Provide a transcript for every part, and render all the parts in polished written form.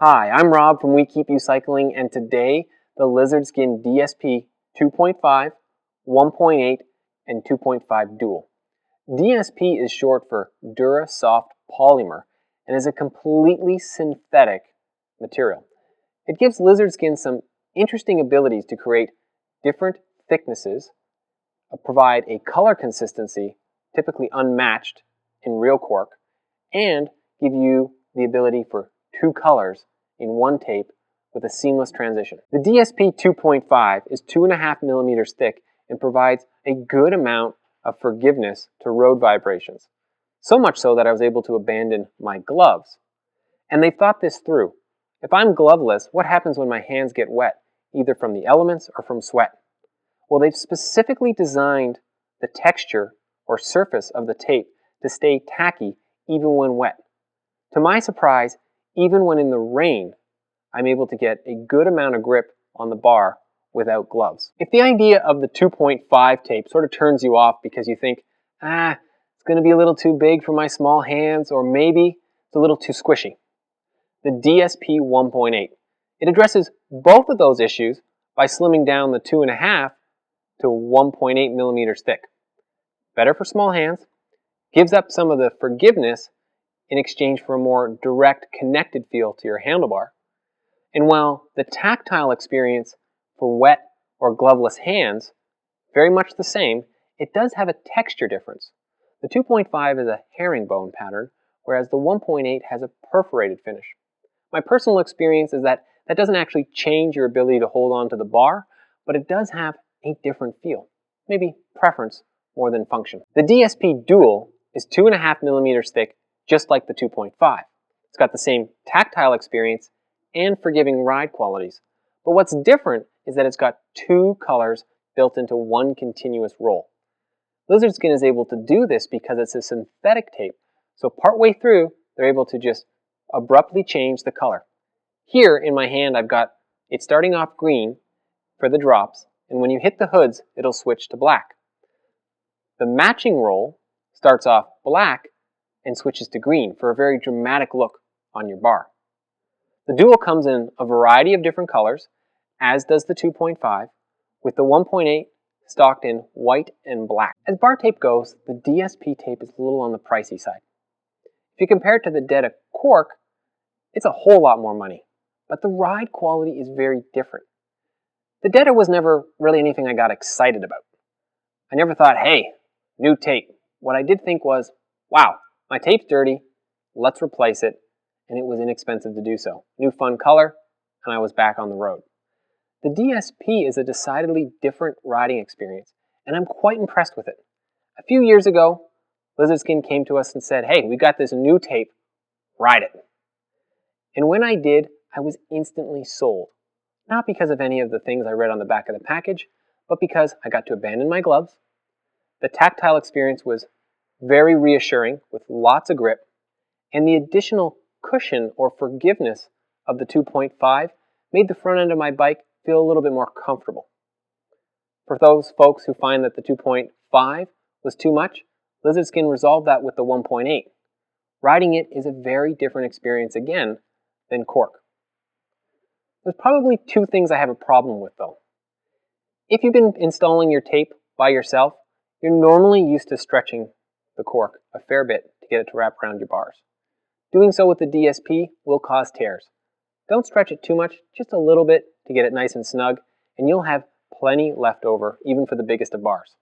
Hi, I'm Rob from We Keep You Cycling, and today the Lizard Skin DSP 2.5, 1.8, and 2.5 Dual. DSP is short for Dura Soft Polymer and is a completely synthetic material. It gives Lizard Skin some interesting abilities to create different thicknesses, provide a color consistency typically unmatched in real cork, and give you the ability for two colors in one tape with a seamless transition. The DSP 2.5 is 2.5 millimeters thick and provides a good amount of forgiveness to road vibrations. So much so that I was able to abandon my gloves. And they've thought this through. If I'm gloveless, what happens when my hands get wet, either from the elements or from sweat? Well, they've specifically designed the texture or surface of the tape to stay tacky even when wet. To my surprise, even when in the rain, I'm able to get a good amount of grip on the bar without gloves. If the idea of the 2.5 tape sort of turns you off because you think, it's going to be a little too big for my small hands, or maybe it's a little too squishy, the DSP 1.8. It addresses both of those issues by slimming down the 2.5 to 1.8 millimeters thick. Better for small hands, gives up some of the forgiveness in exchange for a more direct, connected feel to your handlebar. And while the tactile experience for wet or gloveless hands, very much the same, it does have a texture difference. The 2.5 is a herringbone pattern, whereas the 1.8 has a perforated finish. My personal experience is that that doesn't actually change your ability to hold on to the bar, but it does have a different feel. Maybe preference more than function. The DSP Dual is 2.5 millimeters thick, just like the 2.5. It's got the same tactile experience and forgiving ride qualities. But what's different is that it's got two colors built into one continuous roll. Lizard Skin is able to do this because it's a synthetic tape, so partway through, they're able to just abruptly change the color. Here in my hand, I've got it starting off green for the drops, and when you hit the hoods, it'll switch to black. The matching roll starts off black and switches to green for a very dramatic look on your bar. The Dual comes in a variety of different colors, as does the 2.5, with the 1.8 stocked in white and black. As bar tape goes, the DSP tape is a little on the pricey side. If you compare it to the Detta cork, it's a whole lot more money, but the ride quality is very different. The Detta was never really anything I got excited about. I never thought, hey, new tape. What I did think was, wow, my tape's dirty, let's replace it, and it was inexpensive to do so. New fun color, and I was back on the road. The DSP is a decidedly different riding experience, and I'm quite impressed with it. A few years ago, Lizard Skin came to us and said, hey, we got this new tape, ride it. And when I did, I was instantly sold. Not because of any of the things I read on the back of the package, but because I got to abandon my gloves. The tactile experience was very reassuring with lots of grip, and the additional cushion or forgiveness of the 2.5 made the front end of my bike feel a little bit more comfortable. For those folks who find that the 2.5 was too much, Lizard Skin resolved that with the 1.8. Riding it is a very different experience again than cork. There's probably two things I have a problem with though. If you've been installing your tape by yourself, you're normally used to stretching the cork a fair bit to get it to wrap around your bars. Doing so with the DSP will cause tears. Don't stretch it too much, just a little bit to get it nice and snug, and you'll have plenty left over, even for the biggest of bars.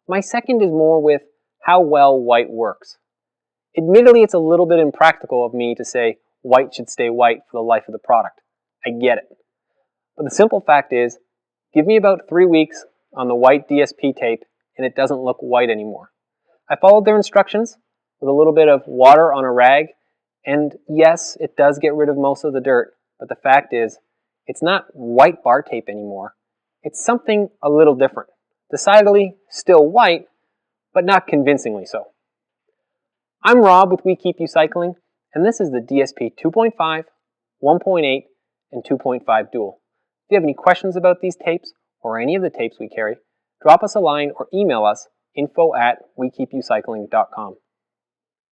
My second is more with how well white works. Admittedly, it's a little bit impractical of me to say white should stay white for the life of the product. I get it. But the simple fact is, give me about 3 weeks on the white DSP tape and it doesn't look white anymore. I followed their instructions with a little bit of water on a rag, and yes, it does get rid of most of the dirt, but the fact is, it's not white bar tape anymore. It's something a little different. Decidedly still white, but not convincingly so. I'm Rob with We Keep You Cycling, and this is the DSP 2.5, 1.8, and 2.5 Dual. If you have any questions about these tapes, or any of the tapes we carry, drop us a line or email us info@wekeepyoucycling.com.